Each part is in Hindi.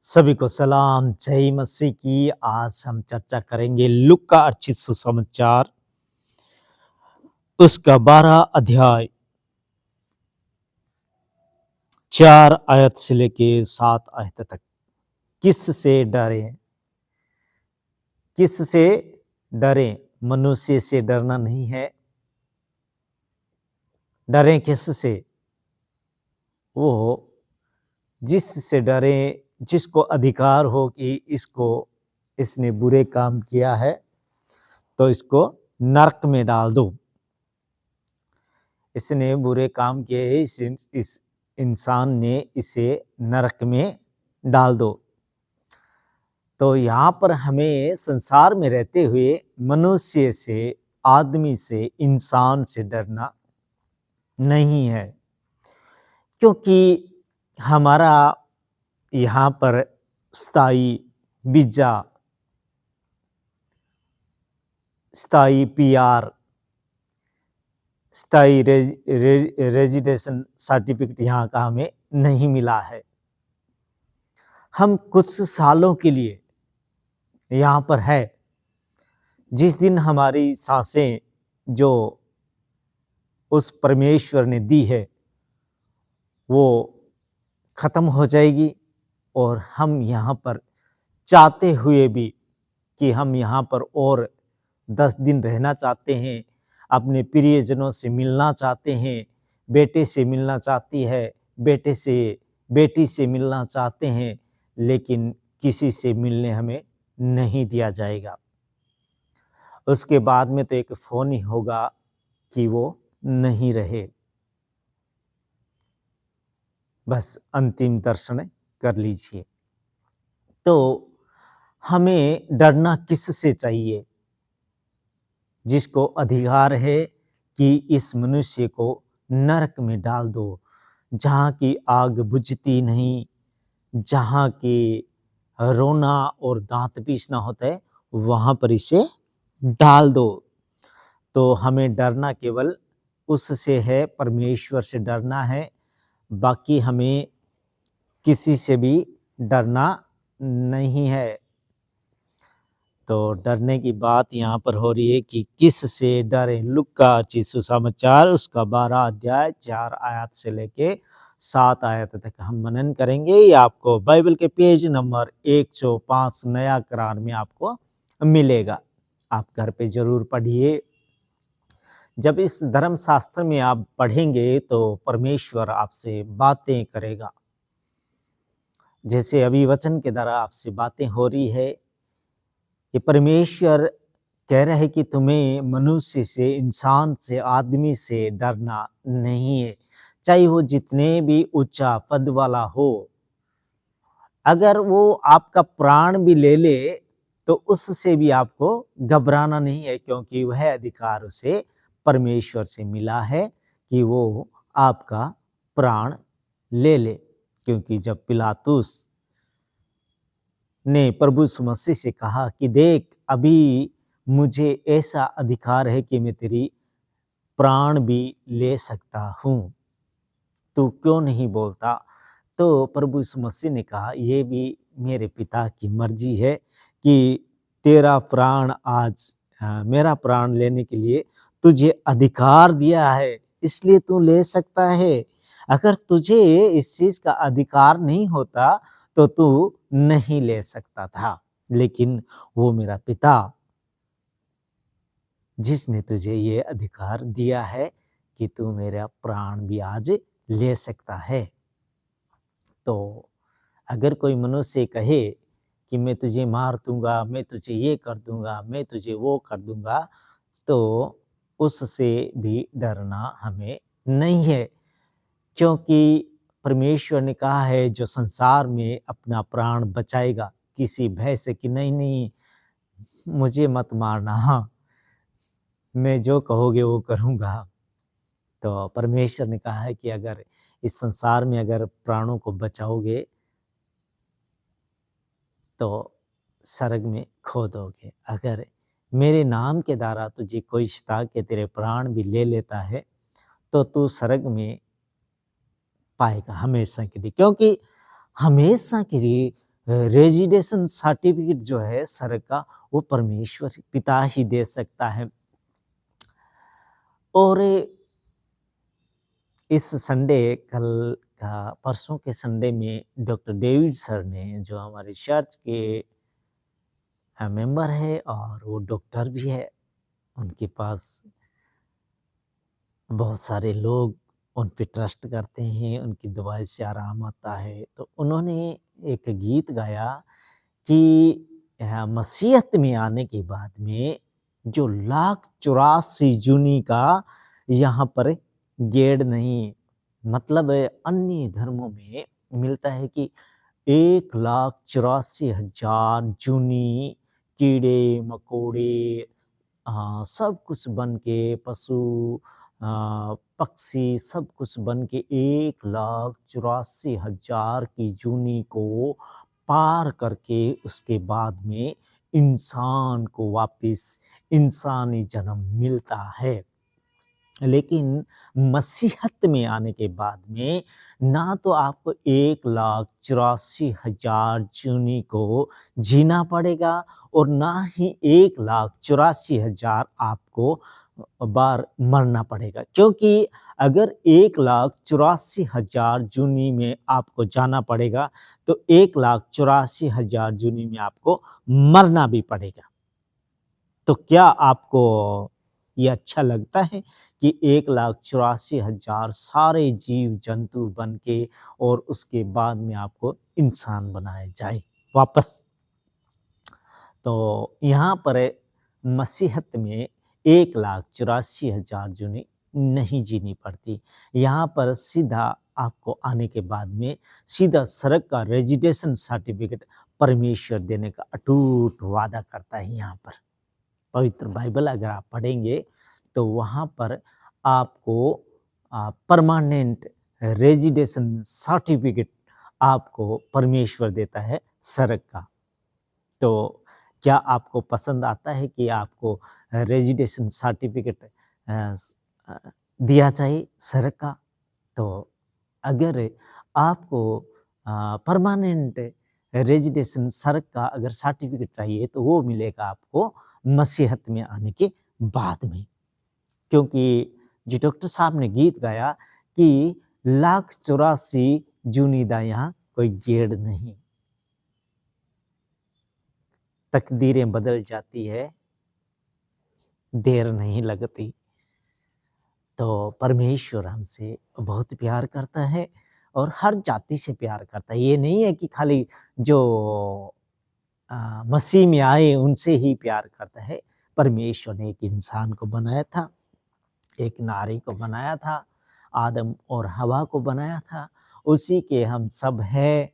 सभी को सलाम, जय मसीह की। आज हम चर्चा करेंगे लूका अर्चित सुसमाचार उसका 12 अध्याय 4 आयत से लेके 7 आयत तक। किससे डरें? किससे डरें? मनुष्य से डरना नहीं है। डरें किससे? वो जिससे डरें जिसको अधिकार हो कि इसने बुरे काम किया है तो इसको नरक में डाल दो। इसने बुरे काम किए, इस इंसान ने इसे नरक में डाल दो। तो यहाँ पर हमें संसार में रहते हुए मनुष्य से, आदमी से, इंसान से डरना नहीं है, क्योंकि हमारा यहाँ पर स्थायी वीजा, स्थायी पीआर, स्थायी रेजिडेंशन सर्टिफिकेट यहाँ का हमें नहीं मिला है। हम कुछ सालों के लिए यहाँ पर है। जिस दिन हमारी सांसें जो उस परमेश्वर ने दी है वो खत्म हो जाएगी, और हम यहाँ पर चाहते हुए भी कि हम यहाँ पर और 10 दिन रहना चाहते हैं, अपने प्रियजनों से मिलना चाहते हैं, बेटे से मिलना चाहती है, बेटे से बेटी से मिलना चाहते हैं, लेकिन किसी से मिलने हमें नहीं दिया जाएगा। उसके बाद में तो एक फ़ोन ही होगा कि वो नहीं रहे, बस अंतिम दर्शन कर लीजिए। तो हमें डरना किससे चाहिए? जिसको अधिकार है कि इस मनुष्य को नरक में डाल दो, जहाँ की आग बुझती नहीं, जहाँ की रोना और दांत पीसना होता है, वहाँ पर इसे डाल दो। तो हमें डरना केवल उससे है, परमेश्वर से डरना है। बाकी हमें किसी से भी डरना नहीं है। तो डरने की बात यहाँ पर हो रही है कि किस से डरे। लूका अर्चित सुसमाचार उसका 12 अध्याय 4 आयत से लेके 7 आयत तक हम मनन करेंगे। ये आपको बाइबल के पेज नंबर 105 नया करार में आपको मिलेगा। आप घर पे जरूर पढ़िए। जब इस धर्मशास्त्र में आप पढ़ेंगे तो परमेश्वर आपसे बातें करेगा। जैसे अभी वचन के द्वारा आपसे बातें हो रही है, ये परमेश्वर कह रहे हैं कि तुम्हें मनुष्य से, इंसान से, आदमी से डरना नहीं है, चाहे वो जितने भी ऊंचा पद वाला हो। अगर वो आपका प्राण भी ले ले तो उससे भी आपको घबराना नहीं है, क्योंकि वह अधिकार उसे परमेश्वर से मिला है कि वो आपका प्राण ले ले। क्योंकि जब पिलातुस ने प्रभु यीशु मसीह से कहा कि देख, अभी मुझे ऐसा अधिकार है कि मैं तेरी प्राण भी ले सकता हूँ, तू क्यों नहीं बोलता? तो प्रभु यीशु मसीह ने कहा, ये भी मेरे पिता की मर्जी है कि तेरा प्राण आज मेरा प्राण लेने के लिए तुझे अधिकार दिया है, इसलिए तू ले सकता है। अगर तुझे इस चीज का अधिकार नहीं होता तो तू नहीं ले सकता था, लेकिन वो मेरा पिता जिसने तुझे ये अधिकार दिया है कि तू मेरा प्राण भी आज ले सकता है। तो अगर कोई मनुष्य कहे कि मैं तुझे मार दूंगा, मैं तुझे ये कर दूंगा, मैं तुझे वो कर दूंगा, तो उससे भी डरना हमें नहीं है, क्योंकि परमेश्वर ने कहा है जो संसार में अपना प्राण बचाएगा किसी भय से कि नहीं नहीं मुझे मत मारना, हाँ मैं जो कहोगे वो करूँगा। तो परमेश्वर ने कहा है कि अगर इस संसार में अगर प्राणों को बचाओगे तो स्वर्ग में खो दोगे। अगर मेरे नाम के द्वारा तुझे कोई छिता के तेरे प्राण भी ले लेता है तो तू स्वर्ग में पाएगा हमेशा के लिए, क्योंकि हमेशा के लिए रेजिडेंशन सर्टिफिकेट जो है सर का, वो परमेश्वर पिता ही दे सकता है। और इस संडे परसों के संडे में डॉक्टर डेविड सर ने, जो हमारे चर्च के मेंबर है और वो डॉक्टर भी है, उनके पास बहुत सारे लोग उन पे ट्रस्ट करते हैं, उनकी दवाई से आराम आता है। तो उन्होंने एक गीत गाया कि मसीहत में आने के बाद में जो लाख 84 जूनी का यहाँ पर गेड़ नहीं, मतलब अन्य धर्मों में मिलता है कि 1,84,000 जूनी कीड़े मकोड़े, सब कुछ बन के पशु, पक्षी सब कुछ बन के 1,84,000 की जूनी को पार करके उसके बाद में इंसान को वापस इंसानी जन्म मिलता है। लेकिन मसीहत में आने के बाद में ना तो आपको 1,84,000 जूनी को जीना पड़ेगा और ना ही 1,84,000 आपको बार मरना पड़ेगा, क्योंकि अगर 1,84,000 जूनी में आपको जाना पड़ेगा तो 1,84,000 जूनी में आपको मरना भी पड़ेगा। तो क्या आपको ये अच्छा लगता है कि 1,84,000 सारे जीव जंतु बन के और उसके बाद में आपको इंसान बनाया जाए वापस? तो यहाँ पर मसीहत में 1,84,000 जूनी नहीं जीनी पड़ती। यहाँ पर सीधा आपको आने के बाद में सीधा सड़क का रेजिडेंशन सर्टिफिकेट परमेश्वर देने का अटूट वादा करता है। यहाँ पर पवित्र बाइबल अगर आप पढ़ेंगे तो वहाँ पर आपको परमानेंट रेजिडेंशन सर्टिफिकेट आपको परमेश्वर देता है सड़क का। तो क्या आपको पसंद आता है कि आपको रेजिडेंशन सर्टिफिकेट दिया जाए सड़क का? तो अगर आपको परमानेंट रेजिडेंशन सड़क का अगर सर्टिफिकेट चाहिए तो वो मिलेगा आपको मसीहत में आने के बाद में, क्योंकि जो डॉक्टर साहब ने गीत गाया कि 1,84,000 जूनीदा यहाँ कोई गेड़ नहीं, तकदीरें बदल जाती है, देर नहीं लगती। तो परमेश्वर हमसे बहुत प्यार करता है और हर जाति से प्यार करता है। ये नहीं है कि खाली जो मसीह में आए उनसे ही प्यार करता है। परमेश्वर ने एक इंसान को बनाया था, एक नारी को बनाया था, आदम और हवा को बनाया था, उसी के हम सब हैं।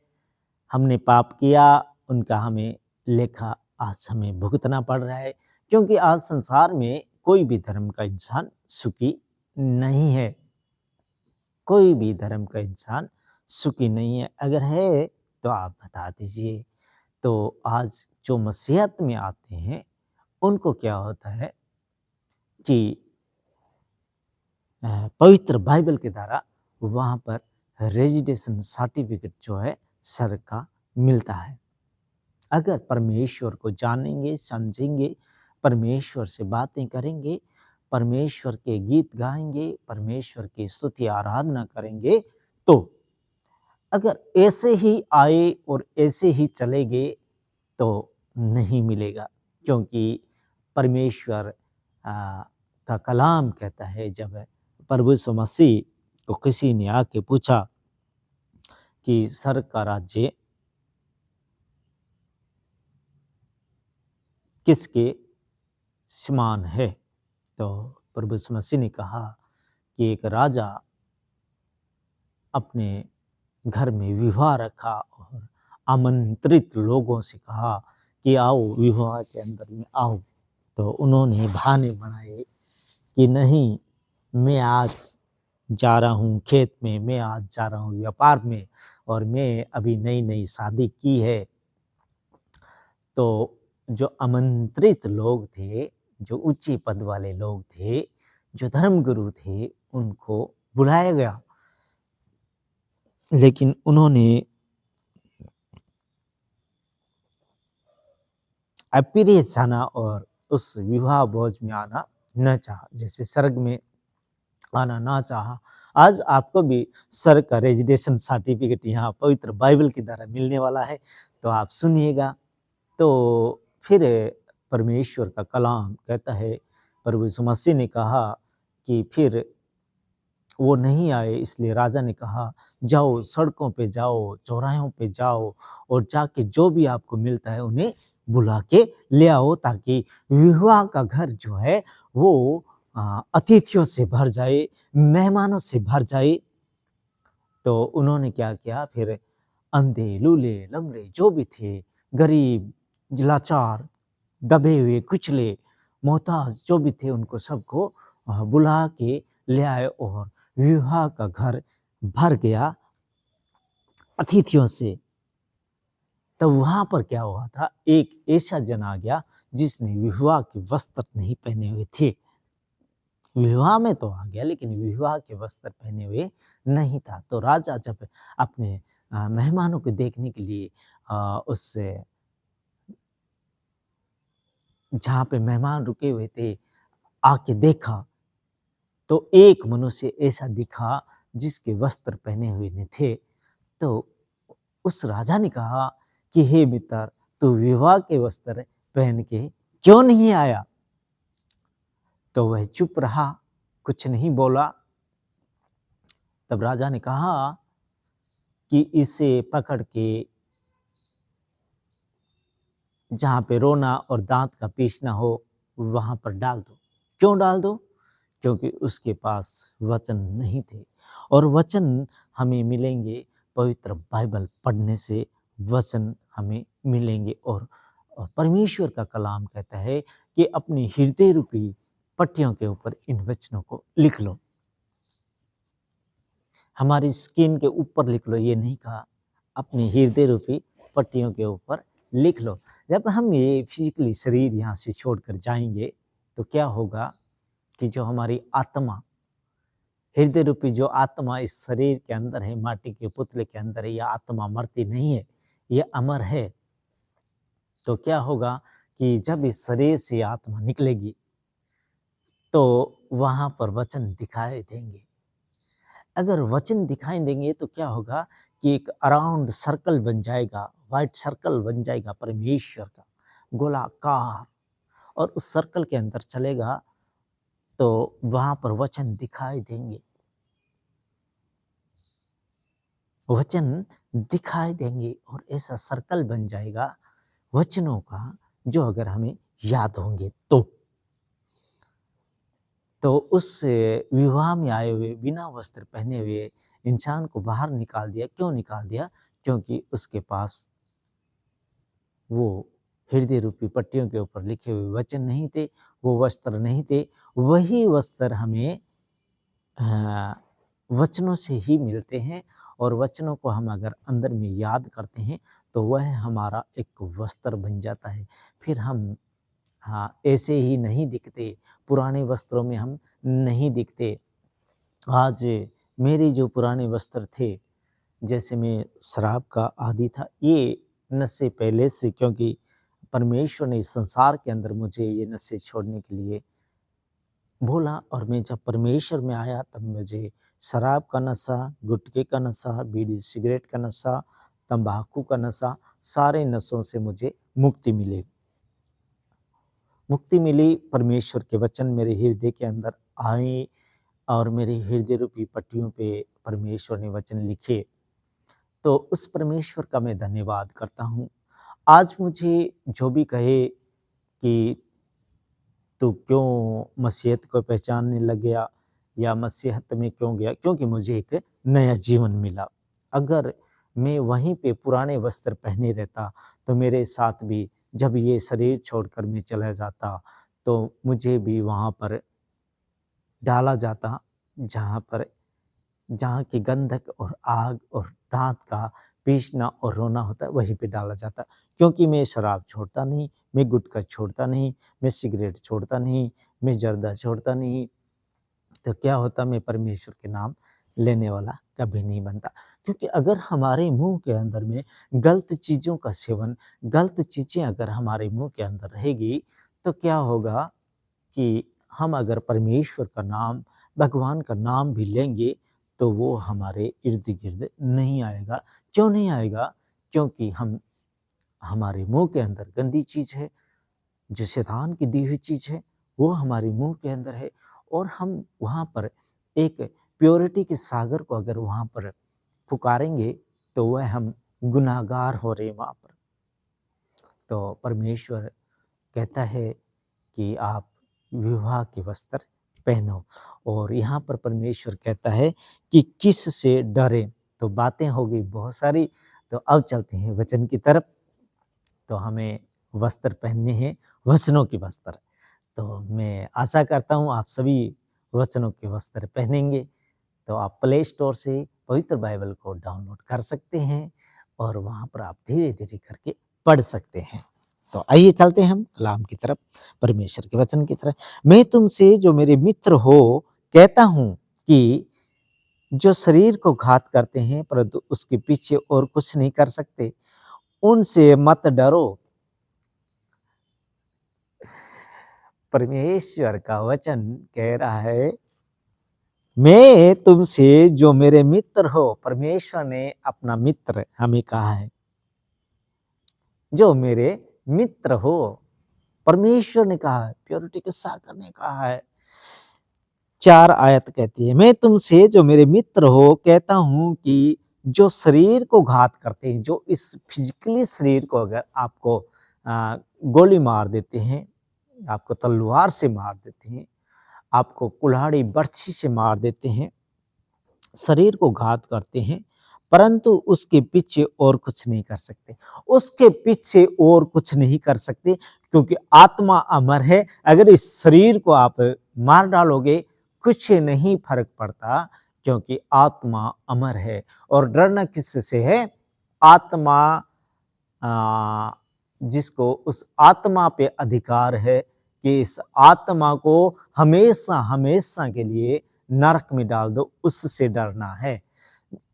हमने पाप किया, उनका हमें लेखा आज हमें भुगतना पड़ रहा है, क्योंकि आज संसार में कोई भी धर्म का इंसान सुखी नहीं है। कोई भी धर्म का इंसान सुखी नहीं है। अगर है तो आप बता दीजिए। तो आज जो मसीहत में आते हैं उनको क्या होता है कि पवित्र बाइबल के द्वारा वहाँ पर रेजिडेंशन सर्टिफिकेट जो है सर का मिलता है। अगर परमेश्वर को जानेंगे, समझेंगे, परमेश्वर से बातें करेंगे, परमेश्वर के गीत गाएंगे, परमेश्वर की स्तुति आराधना करेंगे, तो अगर ऐसे ही आए और ऐसे ही चले गए तो नहीं मिलेगा, क्योंकि परमेश्वर का कलाम कहता है, जब प्रभु यीशु मसीह को किसी ने आके पूछा कि स्वर्ग का राज्य किसके समान है, तो प्रभु यीशु मसीह ने कहा कि एक राजा अपने घर में विवाह रखा और आमंत्रित लोगों से कहा कि आओ विवाह के अंदर में आओ। तो उन्होंने बहाने बनाए कि नहीं, मैं आज जा रहा हूँ खेत में, मैं आज जा रहा हूँ व्यापार में, और मैं अभी नई नई शादी की है। तो जो आमंत्रित लोग थे, जो ऊंचे पद वाले लोग थे, जो धर्मगुरु थे, उनको बुलाया गया, लेकिन उन्होंने अप्रिय जाना और उस विवाह भोज में आना न चाहा, जैसे स्वर्ग में आना ना चाहा। आज आपको भी स्वर्ग का रेजिडेंशन सर्टिफिकेट यहाँ पवित्र बाइबल के द्वारा मिलने वाला है, तो आप सुनिएगा। तो फिर परमेश्वर का कलाम कहता है, प्रभु यीशु मसीह ने कहा कि फिर वो नहीं आए, इसलिए राजा ने कहा, जाओ सड़कों पे जाओ, चौराहों पे जाओ और जाके जो भी आपको मिलता है उन्हें बुला के ले आओ, ताकि विवाह का घर जो है वो अतिथियों से भर जाए, मेहमानों से भर जाए। तो उन्होंने क्या किया, फिर अंधे, लूले, लंगड़े जो भी थे, गरीब, लाचार, दबे हुए, कुचले, मोहताज जो भी थे, उनको सबको बुला के ले आए और विवाह का घर भर गया अतिथियों से। तब वहाँ पर क्या हुआ था, एक ऐसा जन आ गया जिसने विवाह के वस्त्र नहीं पहने हुए थे। विवाह में तो आ गया, लेकिन विवाह के वस्त्र पहने हुए नहीं था। तो राजा जब अपने मेहमानों को देखने के लिए उस जहाँ पे मेहमान रुके हुए थे आके देखा, तो एक मनुष्य ऐसा दिखा जिसके वस्त्र पहने हुए नहीं थे। तो उस राजा ने कहा कि हे मित्र, तू विवाह के वस्त्र पहन के क्यों नहीं आया? तो वह चुप रहा, कुछ नहीं बोला। तब राजा ने कहा कि इसे पकड़ के जहाँ पे रोना और दांत का पीसना हो वहाँ पर डाल दो। क्यों डाल दो? क्योंकि उसके पास वचन नहीं थे, और वचन हमें मिलेंगे पवित्र बाइबल पढ़ने से, वचन हमें मिलेंगे। और परमेश्वर का कलाम कहता है कि अपनी हृदय रूपी पट्टियों के ऊपर इन वचनों को लिख लो। हमारी स्किन के ऊपर लिख लो, ये नहीं कहा, अपनी हृदय रूपी पट्टियों के ऊपर लिख लो। जब हम ये फिजिकली शरीर यहाँ से छोड़कर जाएंगे तो क्या होगा कि जो हमारी आत्मा, हृदय रूपी जो आत्मा इस शरीर के अंदर है, माटी के पुतले के अंदर है, यह आत्मा मरती नहीं है, ये अमर है। तो क्या होगा कि जब इस शरीर से आत्मा निकलेगी तो वहाँ पर वचन दिखाई देंगे। अगर वचन दिखाई देंगे तो क्या होगा कि एक अराउंड सर्कल बन जाएगा, वाइट सर्कल बन जाएगा परमेश्वर का, गोलाकार, और उस सर्कल के अंदर चलेगा तो वहाँ पर वचन दिखाई देंगे, वचन दिखाई देंगे, और ऐसा सर्कल बन जाएगा वचनों का, जो अगर हमें याद होंगे तो उस विवाह में आए हुए बिना वस्त्र पहने हुए इंसान को बाहर निकाल दिया। क्यों निकाल दिया? क्योंकि उसके पास वो हृदय रूपी पट्टियों के ऊपर लिखे हुए वचन नहीं थे, वो वस्त्र नहीं थे। वही वस्त्र हमें वचनों से ही मिलते हैं, और वचनों को हम अगर अंदर में याद करते हैं तो वह हमारा एक वस्त्र बन जाता है। फिर हम ऐसे ही नहीं दिखते, पुराने वस्त्रों में हम नहीं दिखते। आज मेरे जो पुराने वस्त्र थे, जैसे मैं शराब का आदी था, ये नशे पहले से, क्योंकि परमेश्वर ने इस संसार के अंदर मुझे ये नशे छोड़ने के लिए बोला, और मैं जब परमेश्वर में आया तब मुझे शराब का नशा, गुटखे का नशा, बीड़ी सिगरेट का नशा, तंबाकू का नशा, सारे नशों से मुझे मुक्ति मिली। परमेश्वर के वचन मेरे हृदय के अंदर आए, और मेरे हृदय रूपी पट्टियों पे परमेश्वर ने वचन लिखे। तो उस परमेश्वर का मैं धन्यवाद करता हूँ। आज मुझे जो भी कहे कि तू क्यों मसीहत को पहचानने लग गया या मसीहत में क्यों गया, क्योंकि मुझे एक नया जीवन मिला। अगर मैं वहीं पे पुराने वस्त्र पहने रहता तो मेरे साथ भी जब ये शरीर छोड़कर मैं चला जाता तो मुझे भी वहाँ पर डाला जाता, जहाँ की गंधक और आग और दांत का पीसना और रोना होता है, वहीं पे डाला जाता। क्योंकि मैं शराब छोड़ता नहीं, मैं गुटखा छोड़ता नहीं, मैं सिगरेट छोड़ता नहीं, मैं जर्दा छोड़ता नहीं। तो क्या होता, मैं परमेश्वर के नाम लेने वाला कभी नहीं बनता। क्योंकि अगर हमारे मुंह के अंदर में गलत चीज़ों का सेवन, गलत चीज़ें अगर हमारे मुंह के अंदर रहेगी, तो क्या होगा कि हम अगर परमेश्वर का नाम, भगवान का नाम भी लेंगे, तो वो हमारे इर्द-गिर्द नहीं आएगा। क्यों नहीं आएगा? क्योंकि हमारे मुँह के अंदर गंदी चीज़ है, जो शैतान की दी हुई चीज़ है, वो हमारे मुँह के अंदर है, और हम वहाँ पर एक प्योरिटी के सागर को अगर वहाँ पर पुकारेंगे, तो वह हम गुनाहगार हो रहे हैं वहाँ पर। तो परमेश्वर कहता है कि आप विवाह के वस्त्र पहनो, और यहाँ पर परमेश्वर कहता है कि किस से डरें। तो बातें हो गई बहुत सारी, तो अब चलते हैं वचन की तरफ। तो हमें वस्त्र पहनने हैं, वचनों के वस्त्र। तो मैं आशा करता हूँ आप सभी वचनों के वस्त्र पहनेंगे। तो आप प्ले स्टोर से पवित्र बाइबल को डाउनलोड कर सकते हैं, और वहाँ पर आप धीरे-धीरे करके पढ़ सकते हैं। तो आइए चलते हैं हम कलाम की तरफ, परमेश्वर के वचन की तरफ। मैं तुमसे जो मेरे मित्र हो कहता हूँ कि जो शरीर को घात करते हैं परंतु उसके पीछे और कुछ नहीं कर सकते, उनसे मत डरो। परमेश्वर का वचन कह रहा है, मैं तुमसे जो मेरे मित्र हो, परमेश्वर ने अपना मित्र हमें कहा है, जो मेरे मित्र हो, परमेश्वर ने कहा है, प्योरिटी के सागर ने कहा है। 4 आयत कहती है, मैं तुमसे जो मेरे मित्र हो कहता हूँ कि जो शरीर को घात करते हैं, जो इस फिजिकली शरीर को अगर आपको गोली मार देते हैं, आपको तलवार से मार देते हैं, आपको कुल्हाड़ी बर्छी से मार देते हैं, शरीर को घात करते हैं, परंतु उसके पीछे और कुछ नहीं कर सकते। उसके पीछे और कुछ नहीं कर सकते, क्योंकि आत्मा अमर है। अगर इस शरीर को आप मार डालोगे, कुछ नहीं फर्क पड़ता, क्योंकि आत्मा अमर है। और डरना किससे है? आत्मा, जिसको उस आत्मा पे अधिकार है कि इस आत्मा को हमेशा हमेशा के लिए नरक में डाल दो, उससे डरना है।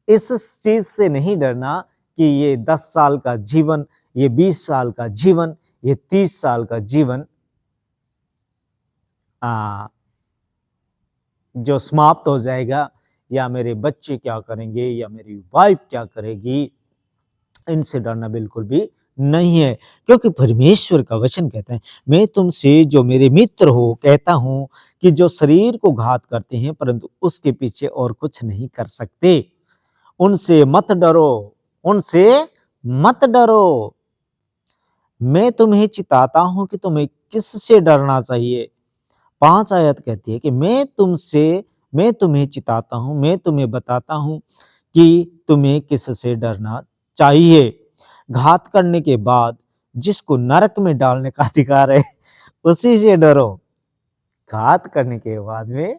इस चीज से नहीं डरना कि ये 10 साल का जीवन, ये 20 साल का जीवन, ये 30 साल का जीवन जो समाप्त हो जाएगा, या मेरे बच्चे क्या करेंगे, या मेरी वाइफ क्या करेगी, इनसे डरना बिल्कुल भी नहीं है। क्योंकि परमेश्वर का वचन कहता है, मैं तुमसे जो मेरे मित्र हो कहता हूँ कि जो शरीर को घात करते हैं परंतु उसके पीछे और कुछ नहीं कर सकते, उनसे मत डरो, उनसे मत डरो। मैं तुम्हें चिताता हूँ कि तुम्हें किससे डरना चाहिए। 5 आयत कहती है कि मैं तुम्हें चिताता हूँ, मैं तुम्हें बताता हूँ कि तुम्हें किससे डरना चाहिए। घात करने के बाद जिसको नरक में डालने का अधिकार है, उसी से डरो। घात करने के बाद में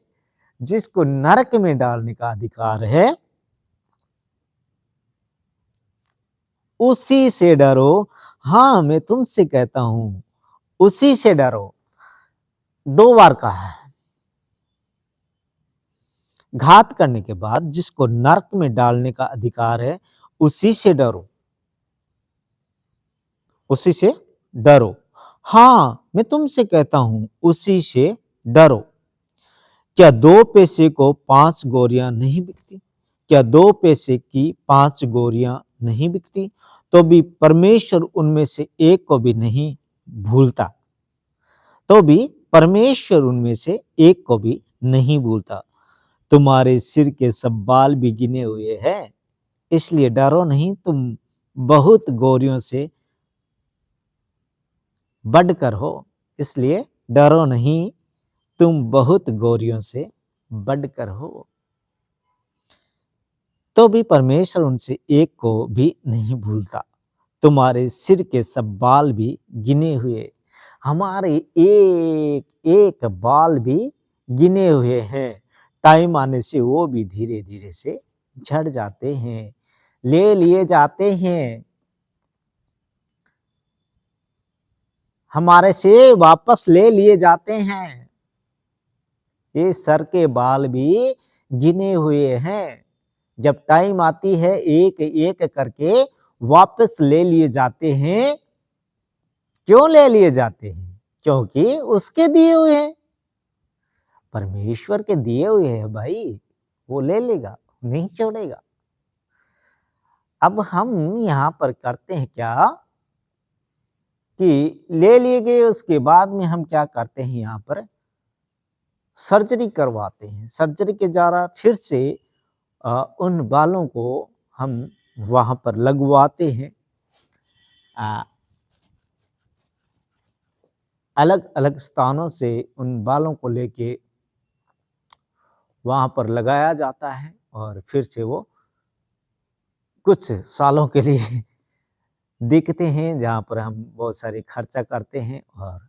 जिसको नरक में डालने का अधिकार है, उसी से डरो। हाँ, मैं तुमसे कहता हूँ, उसी से डरो। 2 बार कहा है। घात करने के बाद जिसको नरक में डालने का अधिकार है, उसी से डरो, उसी से डरो। हाँ, मैं तुमसे कहता हूं, उसी से डरो। क्या 2 पैसे को 5 गोरियां नहीं बिकती? क्या 2 पैसे की 5 गोरियां नहीं बिकती? तो भी परमेश्वर उनमें से एक को भी नहीं भूलता, तो भी परमेश्वर उनमें से एक को भी नहीं भूलता। तुम्हारे सिर के सब बाल भी गिने हुए हैं, इसलिए डरो नहीं, तुम बहुत गोरियों से बढ़कर हो। इसलिए डरो नहीं, तुम बहुत गोरियों से बढ़कर हो। तो भी परमेश्वर उनसे एक को भी नहीं भूलता। तुम्हारे सिर के सब बाल भी गिने हुए, हमारे एक एक बाल भी गिने हुए हैं। टाइम आने से वो भी धीरे धीरे से झड़ जाते हैं, ले लिए जाते हैं, हमारे से वापस ले लिए जाते हैं। ये सर के बाल भी गिने हुए हैं। जब टाइम आती है एक एक करके वापस ले लिए जाते हैं। क्यों ले लिए जाते हैं? क्योंकि उसके दिए हुए हैं। परमेश्वर के दिए हुए हैं भाई, वो ले लेगा, नहीं छोड़ेगा। अब हम यहाँ पर करते हैं क्या कि ले लिए गए, उसके बाद में हम क्या करते हैं, यहाँ पर सर्जरी करवाते हैं। सर्जरी के द्वारा फिर से उन बालों को हम वहाँ पर लगवाते हैं। अलग अलग स्थानों से उन बालों को लेके वहाँ पर लगाया जाता है और फिर से वो कुछ सालों के लिए दिखते हैं, जहाँ पर हम बहुत सारे खर्चा करते हैं और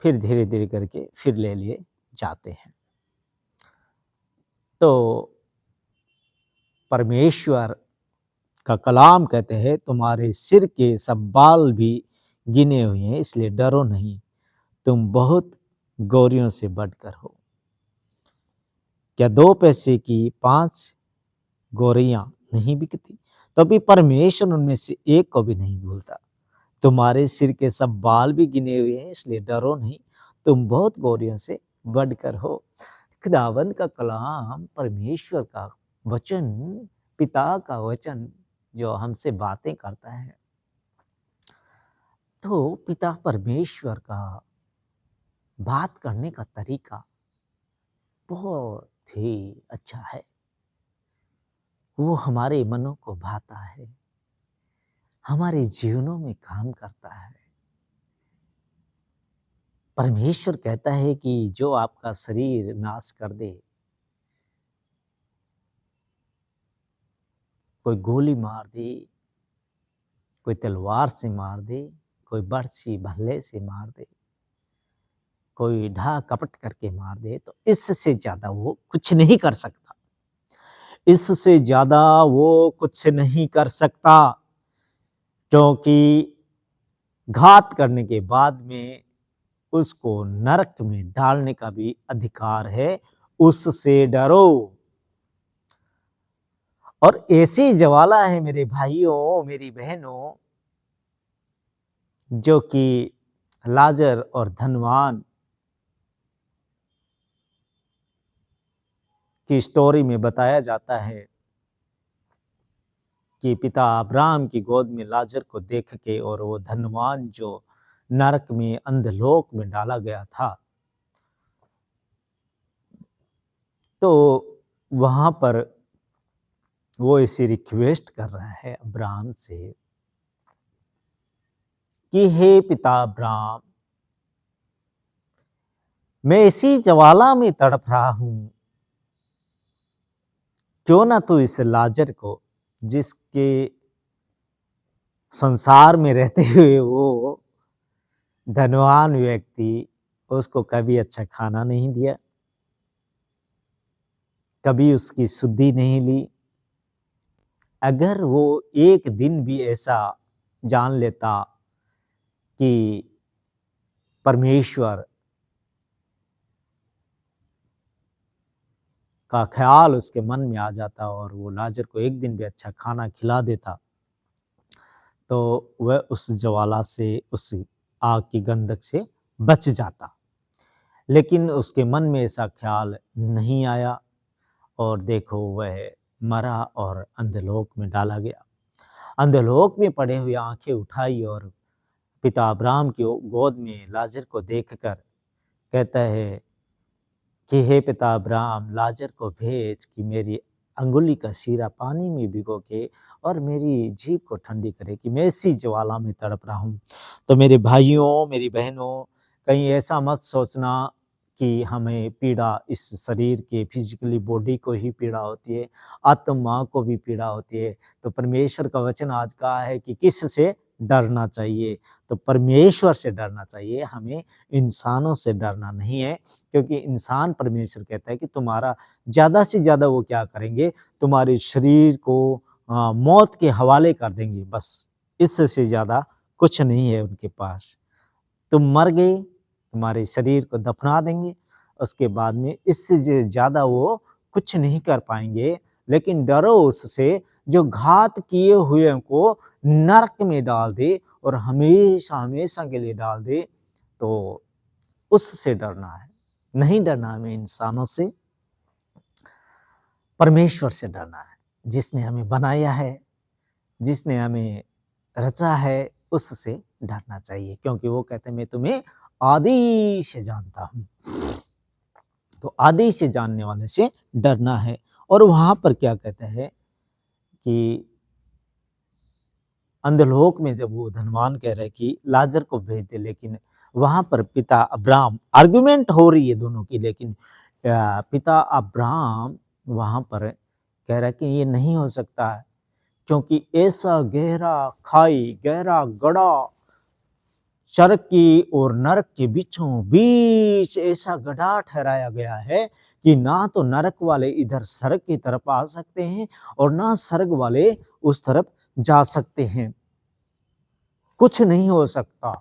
फिर धीरे-धीरे करके फिर ले लिए जाते हैं। तो परमेश्वर का कलाम कहते हैं, तुम्हारे सिर के सब बाल भी गिने हुए हैं, इसलिए डरो नहीं, तुम बहुत गौरियों से बढ़कर हो। क्या 2 पैसे की 5 गौरियां नहीं बिकती? तभी परमेश्वर उनमें से एक को भी नहीं भूलता। तुम्हारे सिर के सब बाल भी गिने हुए हैं, इसलिए डरो नहीं, तुम बहुत गौरियों से बढ़कर हो। खुदावंद का कलाम, परमेश्वर का वचन, पिता का वचन जो हमसे बातें करता है, तो पिता परमेश्वर का बात करने का तरीका बहुत ही अच्छा है। वो हमारे मनों को भाता है, हमारे जीवनों में काम करता है। परमेश्वर कहता है कि जो आपका शरीर नाश कर दे, कोई गोली मार दे, कोई तलवार से मार दे, कोई बर्छी भल्ले से मार दे, कोई ढा कपट करके मार दे, तो इससे ज्यादा वो कुछ नहीं कर सकता। इससे ज्यादा वो कुछ नहीं कर सकता, क्योंकि घात करने के बाद में उसको नरक में डालने का भी अधिकार है। उससे डरो। और ऐसी ज्वाला है मेरे भाइयों, मेरी बहनों, जो कि लाजर और धनवान की स्टोरी में बताया जाता है कि पिता अब्राहम की गोद में लाजर को देख के और वो धनवान जो नरक में अंधलोक में डाला गया था, तो वहां पर वो इसे रिक्वेस्ट कर रहा है अब्राहम से कि हे पिता अब्राहम, मैं इसी ज्वाला में तड़प रहा हूं, क्यों ना तू इस लाजर को, जिसके संसार में रहते हुए वो धनवान व्यक्ति, उसको कभी अच्छा खाना नहीं दिया, कभी उसकी शुद्धि नहीं ली, अगर वो एक दिन भी ऐसा जान लेता कि परमेश्वर का ख्याल उसके मन में आ जाता और वो लाजर को एक दिन भी अच्छा खाना खिला देता, तो वह उस ज्वाला से, उस आग की गंधक से बच जाता। लेकिन उसके मन में ऐसा ख्याल नहीं आया और देखो वह मरा और अंधलोक में डाला गया। अंधलोक में पड़े हुए आंखें उठाई और पिता अब्राहम की गोद में लाजर को देखकर कहता है कि हे पिता अब्राहम, लाजर को भेज कि मेरी अंगुली का शीरा पानी में भिगो के और मेरी जीभ को ठंडी करे, कि मैं इसी ज्वाला में तड़प रहा हूँ। तो मेरे भाइयों, मेरी बहनों, कहीं ऐसा मत सोचना कि हमें पीड़ा इस शरीर के फिजिकली बॉडी को ही पीड़ा होती है, आत्मा को भी पीड़ा होती है। तो परमेश्वर का वचन आज कहा है कि किससे डरना चाहिए? तो परमेश्वर से डरना चाहिए, हमें इंसानों से डरना नहीं है। क्योंकि इंसान, परमेश्वर कहता है कि तुम्हारा ज़्यादा से ज़्यादा वो क्या करेंगे, तुम्हारे शरीर को मौत के हवाले कर देंगे, बस इससे ज़्यादा कुछ नहीं है उनके पास। तुम मर गए, तुम्हारे शरीर को दफना देंगे, उसके बाद में इससे ज़्यादा वो कुछ नहीं कर पाएंगे, लेकिन डरो उससे जो घात किए हुए को नरक में डाल दे और हमेशा हमेशा के लिए डाल दे। तो उससे डरना है, नहीं डरना हमें इंसानों से, परमेश्वर से डरना है, जिसने हमें बनाया है, जिसने हमें रचा है, उससे डरना चाहिए, क्योंकि वो कहते हैं मैं तुम्हें आदि से जानता हूँ। तो आदि से जानने वाले से डरना है। और वहां पर क्या कहते हैं कि अंधलोक में जब वो धनवान कह रहे कि लाजर को भेज दे, लेकिन वहां पर पिता अब्राहम, आर्गुमेंट हो रही है दोनों की, लेकिन पिता अब्राहम वहां पर कह रहा है कि ये नहीं हो सकता है, क्योंकि ऐसा गहरा खाई, गहरा गड़ा, स्वर्ग की और नरक के बीचों बीच ऐसा गड्ढा ठहराया गया है कि ना तो नरक वाले इधर स्वर्ग की तरफ आ सकते हैं और ना स्वर्ग वाले उस तरफ जा सकते हैं। कुछ नहीं हो सकता।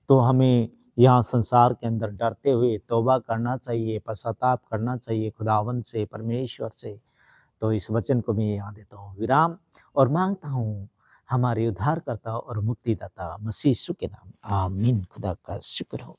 तो हमें यहाँ संसार के अंदर डरते हुए तौबा करना चाहिए, पश्चाताप करना चाहिए खुदावंद से, परमेश्वर से। तो इस वचन को मैं यहाँ देता हूँ विराम और मांगता हूँ हमारे उद्धारकर्ता और मुक्तिदाता मसीह यीशु के नाम, आमीन। खुदा का शुक्र हो।